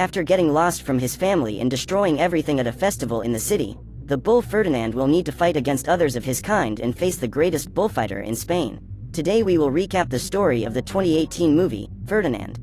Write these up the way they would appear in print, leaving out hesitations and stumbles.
After getting lost from his family and destroying everything at a festival in the city, the bull Ferdinand will need to fight against others of his kind and face the greatest bullfighter in Spain. Today we will recap the story of the 2018 movie, Ferdinand.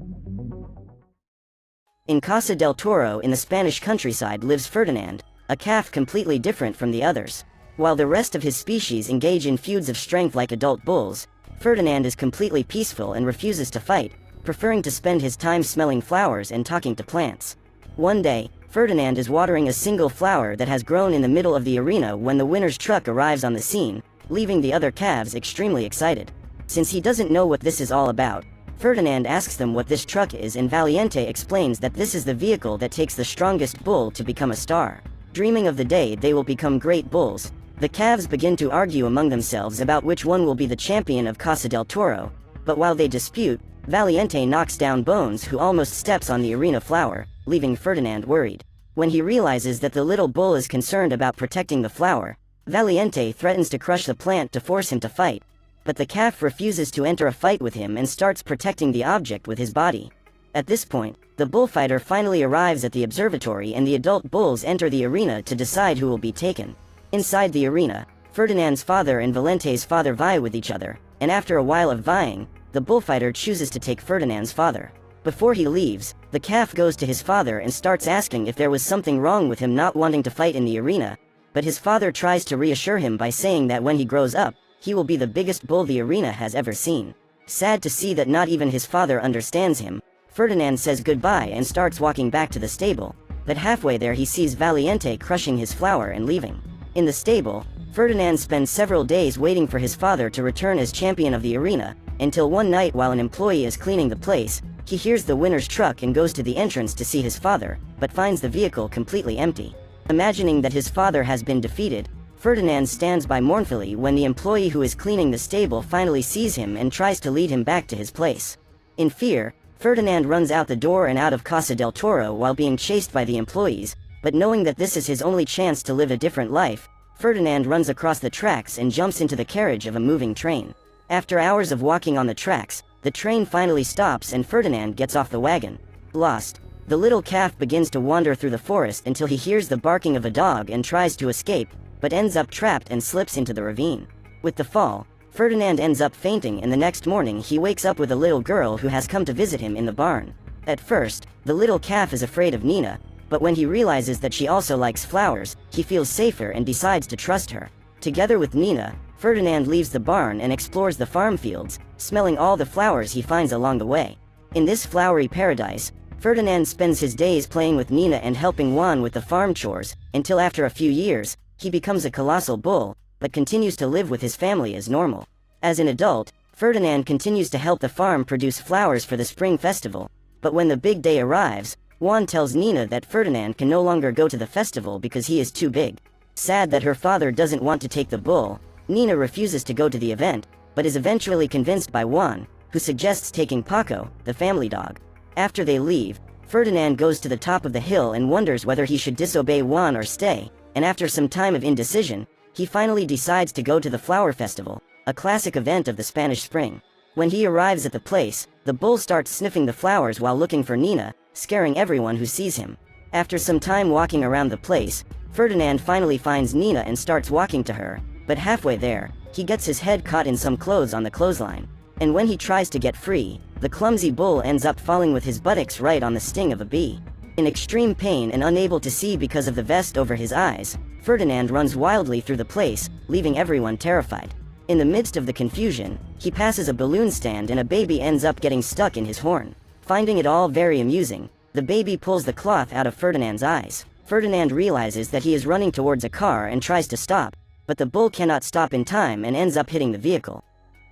In Casa del Toro in the Spanish countryside lives Ferdinand, a calf completely different from the others. While the rest of his species engage in feuds of strength like adult bulls, Ferdinand is completely peaceful and refuses to fight, preferring to spend his time smelling flowers and talking to plants. One day, Ferdinand is watering a single flower that has grown in the middle of the arena when the winner's truck arrives on the scene, leaving the other calves extremely excited. Since he doesn't know what this is all about, Ferdinand asks them what this truck is, and Valiente explains that this is the vehicle that takes the strongest bull to become a star. Dreaming of the day they will become great bulls, the calves begin to argue among themselves about which one will be the champion of Casa del Toro, but while they dispute, Valiente knocks down Bones, who almost steps on the arena flower, leaving Ferdinand worried. When he realizes that the little bull is concerned about protecting the flower, Valiente threatens to crush the plant to force him to fight, but the calf refuses to enter a fight with him and starts protecting the object with his body. At this point, the bullfighter finally arrives at the observatory and the adult bulls enter the arena to decide who will be taken. Inside the arena, Ferdinand's father and Valente's father vie with each other, and after a while of vying, the bullfighter chooses to take Ferdinand's father. Before he leaves, the calf goes to his father and starts asking if there was something wrong with him not wanting to fight in the arena, but his father tries to reassure him by saying that when he grows up, he will be the biggest bull the arena has ever seen. Sad to see that not even his father understands him, Ferdinand says goodbye and starts walking back to the stable, but halfway there he sees Valiente crushing his flower and leaving. In the stable, Ferdinand spends several days waiting for his father to return as champion of the arena, until one night while an employee is cleaning the place, he hears the winner's truck and goes to the entrance to see his father, but finds the vehicle completely empty. Imagining that his father has been defeated, Ferdinand stands by mournfully when the employee who is cleaning the stable finally sees him and tries to lead him back to his place. In fear, Ferdinand runs out the door and out of Casa del Toro while being chased by the employees, but knowing that this is his only chance to live a different life, Ferdinand runs across the tracks and jumps into the carriage of a moving train. After hours of walking on the tracks, the train finally stops and Ferdinand gets off the wagon. Lost, the little calf begins to wander through the forest until he hears the barking of a dog and tries to escape, but ends up trapped and slips into the ravine. With the fall, Ferdinand ends up fainting, and the next morning he wakes up with a little girl who has come to visit him in the barn. At first, the little calf is afraid of Nina, but when he realizes that she also likes flowers, he feels safer and decides to trust her. Together with Nina, Ferdinand leaves the barn and explores the farm fields, smelling all the flowers he finds along the way. In this flowery paradise, Ferdinand spends his days playing with Nina and helping Juan with the farm chores, until after a few years, he becomes a colossal bull, but continues to live with his family as normal. As an adult, Ferdinand continues to help the farm produce flowers for the spring festival, but when the big day arrives, Juan tells Nina that Ferdinand can no longer go to the festival because he is too big. Sad that her father doesn't want to take the bull, Nina refuses to go to the event, but is eventually convinced by Juan, who suggests taking Paco, the family dog. After they leave, Ferdinand goes to the top of the hill and wonders whether he should disobey Juan or stay, and after some time of indecision, he finally decides to go to the flower festival, a classic event of the Spanish spring. When he arrives at the place, the bull starts sniffing the flowers while looking for Nina, scaring everyone who sees him. After some time walking around the place, Ferdinand finally finds Nina and starts walking to her, but halfway there, he gets his head caught in some clothes on the clothesline. And when he tries to get free, the clumsy bull ends up falling with his buttocks right on the sting of a bee. In extreme pain and unable to see because of the vest over his eyes, Ferdinand runs wildly through the place, leaving everyone terrified. In the midst of the confusion, he passes a balloon stand and a baby ends up getting stuck in his horn. Finding it all very amusing, the baby pulls the cloth out of Ferdinand's eyes. Ferdinand realizes that he is running towards a car and tries to stop, but the bull cannot stop in time and ends up hitting the vehicle,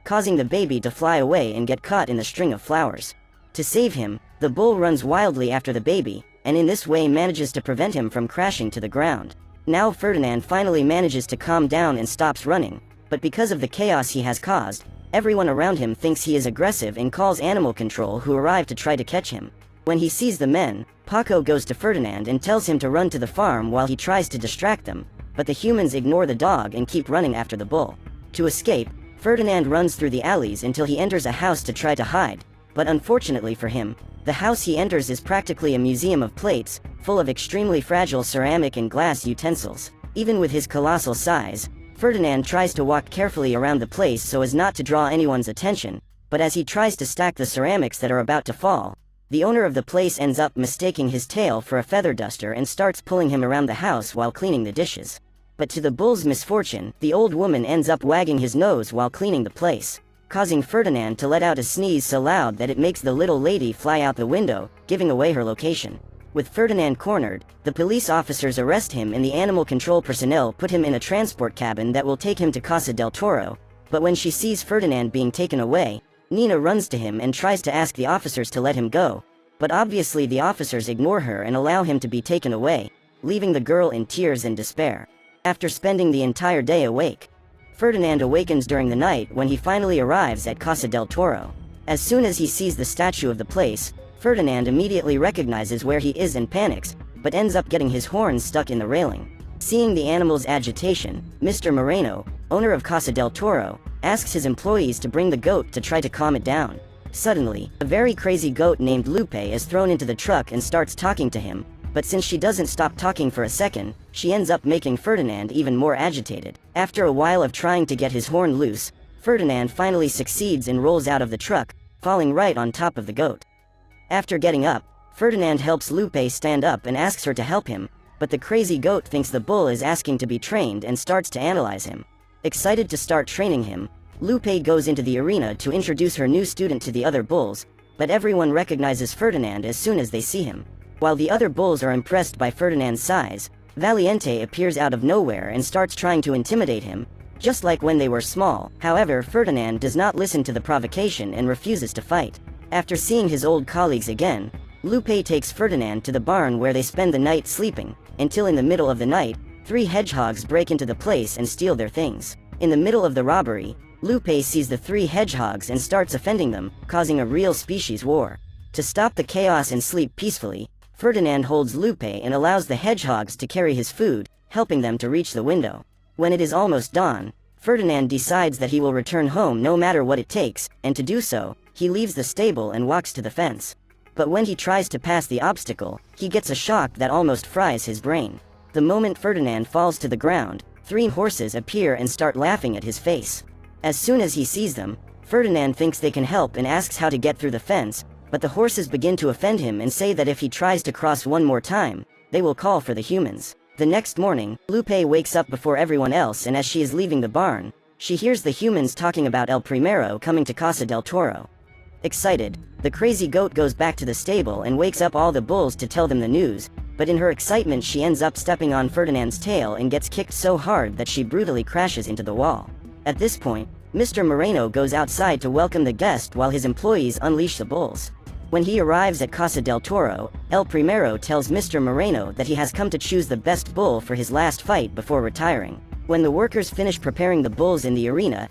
causing the baby to fly away and get caught in the string of flowers. To save him, the bull runs wildly after the baby, and in this way manages to prevent him from crashing to the ground. Now Ferdinand finally manages to calm down and stops running, but because of the chaos he has caused, everyone around him thinks he is aggressive and calls animal control, who arrive to try to catch him. When he sees the men, Paco goes to Ferdinand and tells him to run to the farm while he tries to distract them, but the humans ignore the dog and keep running after the bull. To escape, Ferdinand runs through the alleys until he enters a house to try to hide, but unfortunately for him, The house he enters is practically a museum of plates, full of extremely fragile ceramic and glass utensils. Even with his colossal size, Ferdinand tries to walk carefully around the place so as not to draw anyone's attention, but as he tries to stack the ceramics that are about to fall, the owner of the place ends up mistaking his tail for a feather duster and starts pulling him around the house while cleaning the dishes. But to the bull's misfortune, the old woman ends up wagging his nose while cleaning the place, causing Ferdinand to let out a sneeze so loud that it makes the little lady fly out the window, giving away her location. With Ferdinand cornered, the police officers arrest him and the animal control personnel put him in a transport cabin that will take him to Casa del Toro, but when she sees Ferdinand being taken away, Nina runs to him and tries to ask the officers to let him go, but obviously the officers ignore her and allow him to be taken away, leaving the girl in tears and despair. After spending the entire day awake, Ferdinand awakens during the night when he finally arrives at Casa del Toro. As soon as he sees the statue of the place, Ferdinand immediately recognizes where he is and panics, but ends up getting his horns stuck in the railing. Seeing the animal's agitation, Mr. Moreno, owner of Casa del Toro, asks his employees to bring the goat to try to calm it down. Suddenly, a very crazy goat named Lupe is thrown into the truck and starts talking to him, but since she doesn't stop talking for a second, she ends up making Ferdinand even more agitated. After a while of trying to get his horn loose, Ferdinand finally succeeds and rolls out of the truck, falling right on top of the goat. After getting up, Ferdinand helps Lupe stand up and asks her to help him, but the crazy goat thinks the bull is asking to be trained and starts to analyze him. Excited to start training him, Lupe goes into the arena to introduce her new student to the other bulls, but everyone recognizes Ferdinand as soon as they see him. While the other bulls are impressed by Ferdinand's size, Valiente appears out of nowhere and starts trying to intimidate him, just like when they were small. However, Ferdinand does not listen to the provocation and refuses to fight. After seeing his old colleagues again, Lupe takes Ferdinand to the barn where they spend the night sleeping, until in the middle of the night, 3 hedgehogs break into the place and steal their things. In the middle of the robbery, Lupe sees the 3 hedgehogs and starts offending them, causing a real species war. To stop the chaos and sleep peacefully, Ferdinand holds Lupe and allows the hedgehogs to carry his food, helping them to reach the window. When it is almost dawn, Ferdinand decides that he will return home no matter what it takes, and to do so, he leaves the stable and walks to the fence. But when he tries to pass the obstacle, he gets a shock that almost fries his brain. The moment Ferdinand falls to the ground, 3 horses appear and start laughing at his face. As soon as he sees them, Ferdinand thinks they can help and asks how to get through the fence, but the horses begin to offend him and say that if he tries to cross one more time, they will call for the humans. The next morning, Lupe wakes up before everyone else, and as she is leaving the barn, she hears the humans talking about El Primero coming to Casa del Toro. Excited, the crazy goat goes back to the stable and wakes up all the bulls to tell them the news, but in her excitement she ends up stepping on Ferdinand's tail and gets kicked so hard that she brutally crashes into the wall. At this point, Mr. Moreno goes outside to welcome the guest while his employees unleash the bulls. When he arrives at Casa del Toro, El Primero tells Mr. Moreno that he has come to choose the best bull for his last fight before retiring. When the workers finish preparing the bulls in the arena,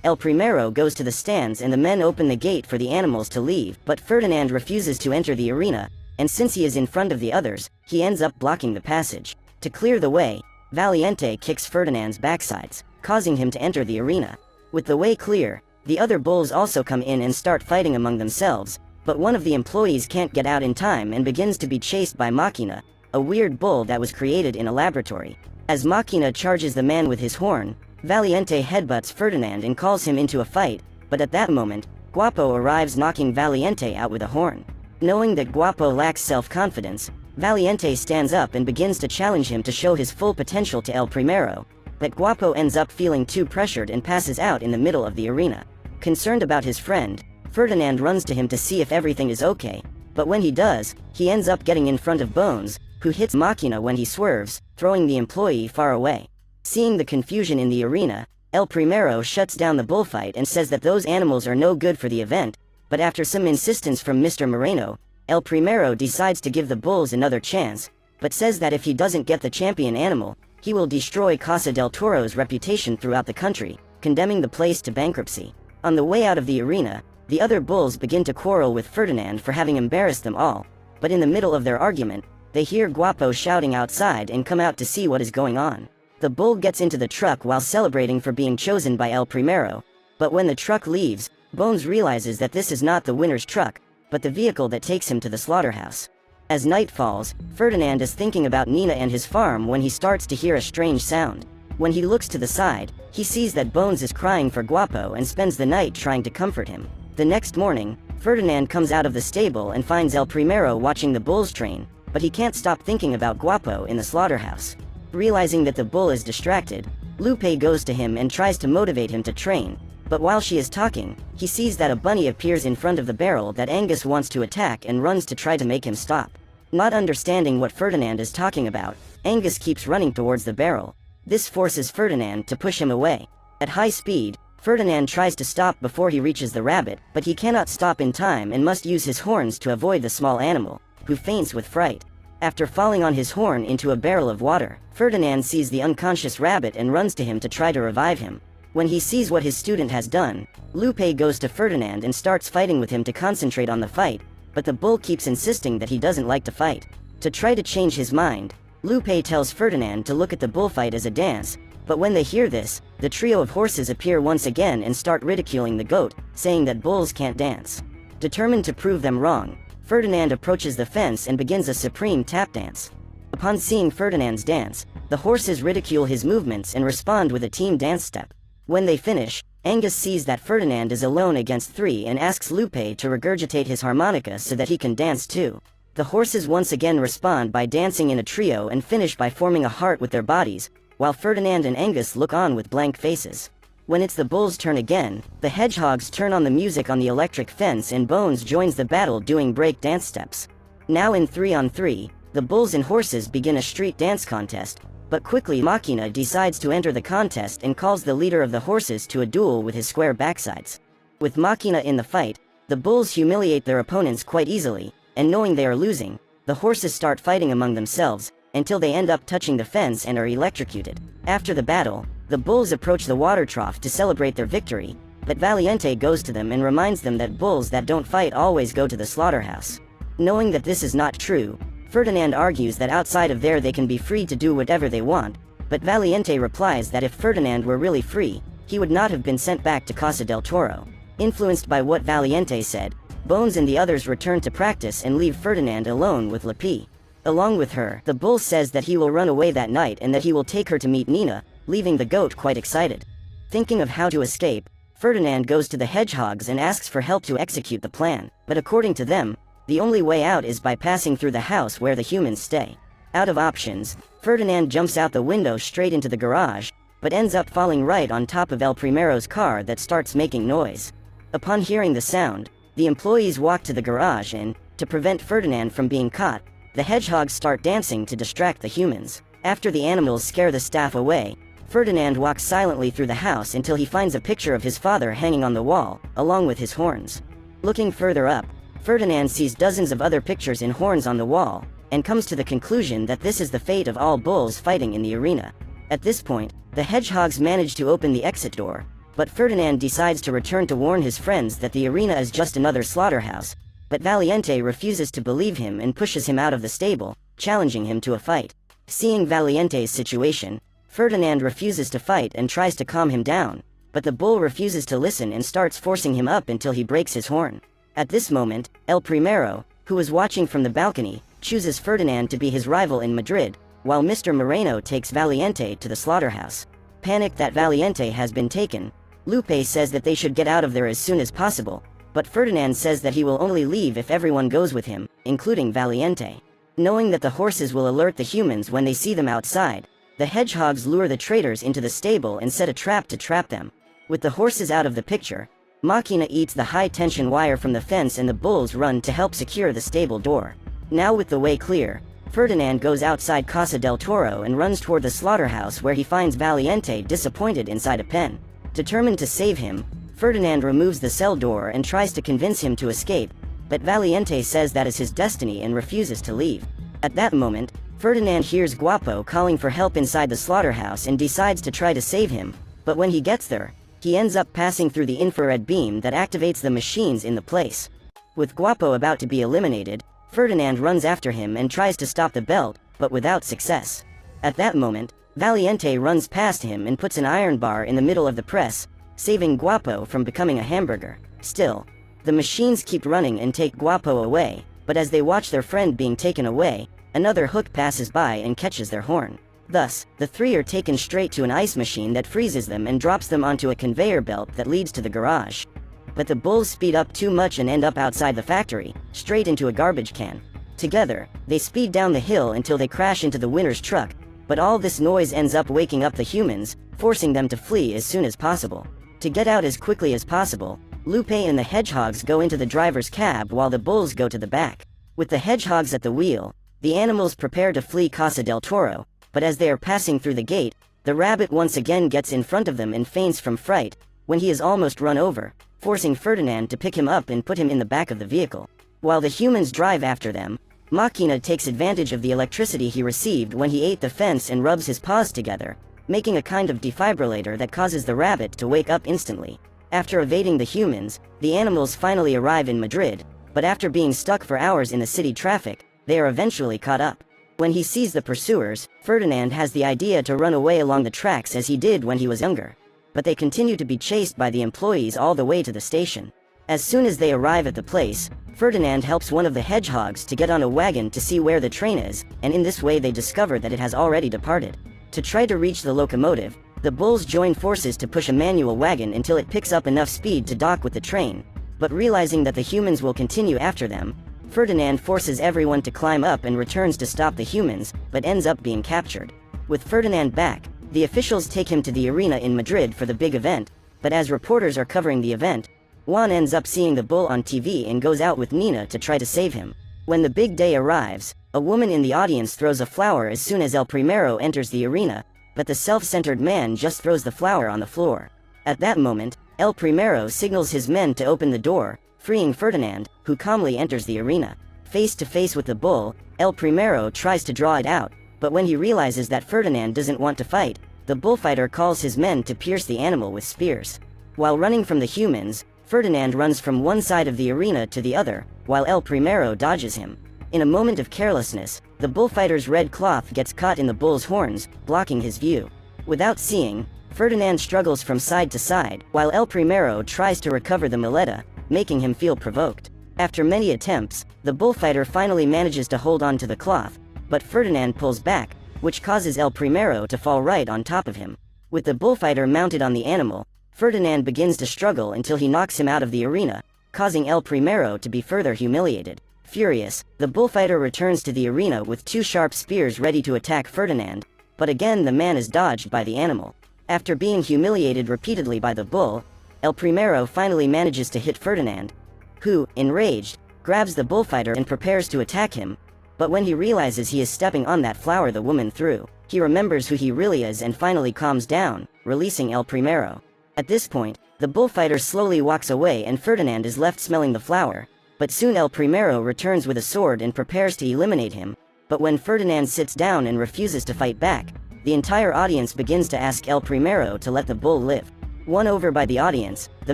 El Primero goes to the stands and the men open the gate for the animals to leave, but Ferdinand refuses to enter the arena, and since he is in front of the others, he ends up blocking the passage. To clear the way, Valiente kicks Ferdinand's backsides, causing him to enter the arena. With the way clear, the other bulls also come in and start fighting among themselves, but one of the employees can't get out in time and begins to be chased by Machina, a weird bull that was created in a laboratory. As Machina charges the man with his horn, Valiente headbutts Ferdinand and calls him into a fight, but at that moment, Guapo arrives knocking Valiente out with a horn. Knowing that Guapo lacks self-confidence, Valiente stands up and begins to challenge him to show his full potential to El Primero, but Guapo ends up feeling too pressured and passes out in the middle of the arena. Concerned about his friend, Ferdinand runs to him to see if everything is okay, but when he does, he ends up getting in front of Bones, who hits Machina when he swerves, throwing the employee far away. Seeing the confusion in the arena, El Primero shuts down the bullfight and says that those animals are no good for the event, but after some insistence from Mr. Moreno, El Primero decides to give the bulls another chance, but says that if he doesn't get the champion animal, he will destroy Casa del Toro's reputation throughout the country, condemning the place to bankruptcy. On the way out of the arena, the other bulls begin to quarrel with Ferdinand for having embarrassed them all, but in the middle of their argument, they hear Guapo shouting outside and come out to see what is going on. The bull gets into the truck while celebrating for being chosen by El Primero, but when the truck leaves, Bones realizes that this is not the winner's truck, but the vehicle that takes him to the slaughterhouse. As night falls, Ferdinand is thinking about Nina and his farm when he starts to hear a strange sound. When he looks to the side, he sees that Bones is crying for Guapo and spends the night trying to comfort him. The next morning, Ferdinand comes out of the stable and finds El Primero watching the bull's train, but he can't stop thinking about Guapo in the slaughterhouse. Realizing that the bull is distracted, Lupe goes to him and tries to motivate him to train, but while she is talking, he sees that a bunny appears in front of the barrel that Angus wants to attack and runs to try to make him stop. Not understanding what Ferdinand is talking about, Angus keeps running towards the barrel. This forces Ferdinand to push him away. At high speed, Ferdinand tries to stop before he reaches the rabbit, but he cannot stop in time and must use his horns to avoid the small animal, who faints with fright. After falling on his horn into a barrel of water, Ferdinand sees the unconscious rabbit and runs to him to try to revive him. When he sees what his student has done, Lupe goes to Ferdinand and starts fighting with him to concentrate on the fight, but the bull keeps insisting that he doesn't like to fight. To try to change his mind, Lupe tells Ferdinand to look at the bullfight as a dance, but when they hear this, the trio of horses appear once again and start ridiculing the goat, saying that bulls can't dance. Determined to prove them wrong, Ferdinand approaches the fence and begins a supreme tap dance. Upon seeing Ferdinand's dance, the horses ridicule his movements and respond with a team dance step. When they finish, Angus sees that Ferdinand is alone against three and asks Lupe to regurgitate his harmonica so that he can dance too. The horses once again respond by dancing in a trio and finish by forming a heart with their bodies, while Ferdinand and Angus look on with blank faces. When it's the bull's turn again, the hedgehogs turn on the music on the electric fence and Bones joins the battle doing break dance steps. Now in 3-on-3, the bulls and horses begin a street dance contest, but quickly Machina decides to enter the contest and calls the leader of the horses to a duel with his square backsides. With Machina in the fight, the bulls humiliate their opponents quite easily, and knowing they are losing, the horses start fighting among themselves, until they end up touching the fence and are electrocuted. After the battle, the bulls approach the water trough to celebrate their victory, but Valiente goes to them and reminds them that bulls that don't fight always go to the slaughterhouse. Knowing that this is not true, Ferdinand argues that outside of there they can be free to do whatever they want, but Valiente replies that if Ferdinand were really free, he would not have been sent back to Casa del Toro. Influenced by what Valiente said, Bones and the others return to practice and leave Ferdinand alone with Lepi. Along with her, the bull says that he will run away that night and that he will take her to meet Nina, leaving the goat quite excited. Thinking of how to escape, Ferdinand goes to the hedgehogs and asks for help to execute the plan, but according to them, the only way out is by passing through the house where the humans stay. Out of options, Ferdinand jumps out the window straight into the garage, but ends up falling right on top of El Primero's car that starts making noise. Upon hearing the sound, the employees walk to the garage and, to prevent Ferdinand from being caught, the hedgehogs start dancing to distract the humans. After the animals scare the staff away, Ferdinand walks silently through the house until he finds a picture of his father hanging on the wall, along with his horns. Looking further up, Ferdinand sees dozens of other pictures in horns on the wall, and comes to the conclusion that this is the fate of all bulls fighting in the arena. At this point, the hedgehogs manage to open the exit door, but Ferdinand decides to return to warn his friends that the arena is just another slaughterhouse, but Valiente refuses to believe him and pushes him out of the stable, challenging him to a fight. Seeing Valiente's situation, Ferdinand refuses to fight and tries to calm him down, but the bull refuses to listen and starts forcing him up until he breaks his horn. At this moment, El Primero, who is watching from the balcony, chooses Ferdinand to be his rival in Madrid, while Mr. Moreno takes Valiente to the slaughterhouse. Panicked that Valiente has been taken, Lupe says that they should get out of there as soon as possible, but Ferdinand says that he will only leave if everyone goes with him, including Valiente. Knowing that the horses will alert the humans when they see them outside, the hedgehogs lure the traitors into the stable and set a trap to trap them. With the horses out of the picture, Machina eats the high-tension wire from the fence and the bulls run to help secure the stable door. Now with the way clear, Ferdinand goes outside Casa del Toro and runs toward the slaughterhouse where he finds Valiente disappointed inside a pen. Determined to save him, Ferdinand removes the cell door and tries to convince him to escape, but Valiente says that is his destiny and refuses to leave. At that moment, Ferdinand hears Guapo calling for help inside the slaughterhouse and decides to try to save him, but when he gets there, he ends up passing through the infrared beam that activates the machines in the place. With Guapo about to be eliminated, Ferdinand runs after him and tries to stop the belt, but without success. At that moment, Valiente runs past him and puts an iron bar in the middle of the press, saving Guapo from becoming a hamburger. Still, The machines keep running and take Guapo away, but as they watch their friend being taken away, another hook passes by and catches their horn. Thus, the three are taken straight to an ice machine that freezes them and drops them onto a conveyor belt that leads to the garage. But the bulls speed up too much and end up outside the factory, straight into a garbage can. Together, they speed down the hill until they crash into the winner's truck, but all this noise ends up waking up the humans, forcing them to flee as soon as possible. To get out as quickly as possible, Lupe and the hedgehogs go into the driver's cab while the bulls go to the back. With the hedgehogs at the wheel, the animals prepare to flee Casa del Toro, but as they are passing through the gate, the rabbit once again gets in front of them and faints from fright, when he is almost run over, forcing Ferdinand to pick him up and put him in the back of the vehicle. While the humans drive after them, Machina takes advantage of the electricity he received when he ate the fence and rubs his paws together, making a kind of defibrillator that causes the rabbit to wake up instantly. After evading the humans, the animals finally arrive in Madrid, but after being stuck for hours in the city traffic, they are eventually caught up. When he sees the pursuers, Ferdinand has the idea to run away along the tracks as he did when he was younger. But they continue to be chased by the employees all the way to the station. As soon as they arrive at the place, Ferdinand helps one of the hedgehogs to get on a wagon to see where the train is, and in this way they discover that it has already departed. To try to reach the locomotive, the bulls join forces to push a manual wagon until it picks up enough speed to dock with the train, but realizing that the humans will continue after them, Ferdinand forces everyone to climb up and returns to stop the humans, but ends up being captured. With Ferdinand back, the officials take him to the arena in Madrid for the big event, but as reporters are covering the event, Juan ends up seeing the bull on TV and goes out with Nina to try to save him. When the big day arrives, a woman in the audience throws a flower as soon as El Primero enters the arena, but the self-centered man just throws the flower on the floor. At that moment, El Primero signals his men to open the door, freeing Ferdinand, who calmly enters the arena. Face to face with the bull, El Primero tries to draw it out, but when he realizes that Ferdinand doesn't want to fight, the bullfighter calls his men to pierce the animal with spears. While running from the humans, Ferdinand runs from one side of the arena to the other, while El Primero dodges him. In a moment of carelessness, the bullfighter's red cloth gets caught in the bull's horns, blocking his view. Without seeing, Ferdinand struggles from side to side, while El Primero tries to recover the muleta, making him feel provoked. After many attempts, the bullfighter finally manages to hold on to the cloth, but Ferdinand pulls back, which causes El Primero to fall right on top of him. With the bullfighter mounted on the animal, Ferdinand begins to struggle until he knocks him out of the arena, causing El Primero to be further humiliated. Furious, the bullfighter returns to the arena with two sharp spears ready to attack Ferdinand, but again the man is dodged by the animal. After being humiliated repeatedly by the bull, El Primero finally manages to hit Ferdinand, who, enraged, grabs the bullfighter and prepares to attack him, but when he realizes he is stepping on that flower the woman threw, he remembers who he really is and finally calms down, releasing El Primero. At this point, the bullfighter slowly walks away and Ferdinand is left smelling the flower, but soon El Primero returns with a sword and prepares to eliminate him, but when Ferdinand sits down and refuses to fight back, the entire audience begins to ask El Primero to let the bull live. Won over by the audience, the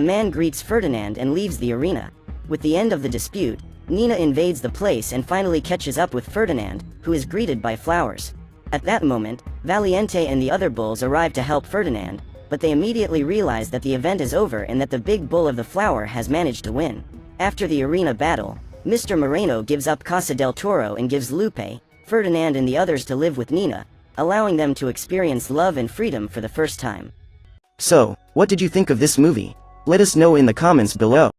man greets Ferdinand and leaves the arena. With the end of the dispute, Nina invades the place and finally catches up with Ferdinand, who is greeted by flowers. At that moment, Valiente and the other bulls arrive to help Ferdinand, but they immediately realize that the event is over and that the big bull of the flower has managed to win. After the arena battle, Mr. Moreno gives up Casa del Toro and gives Lupe, Ferdinand and the others to live with Nina, allowing them to experience love and freedom for the first time. So, what did you think of this movie? Let us know in the comments below.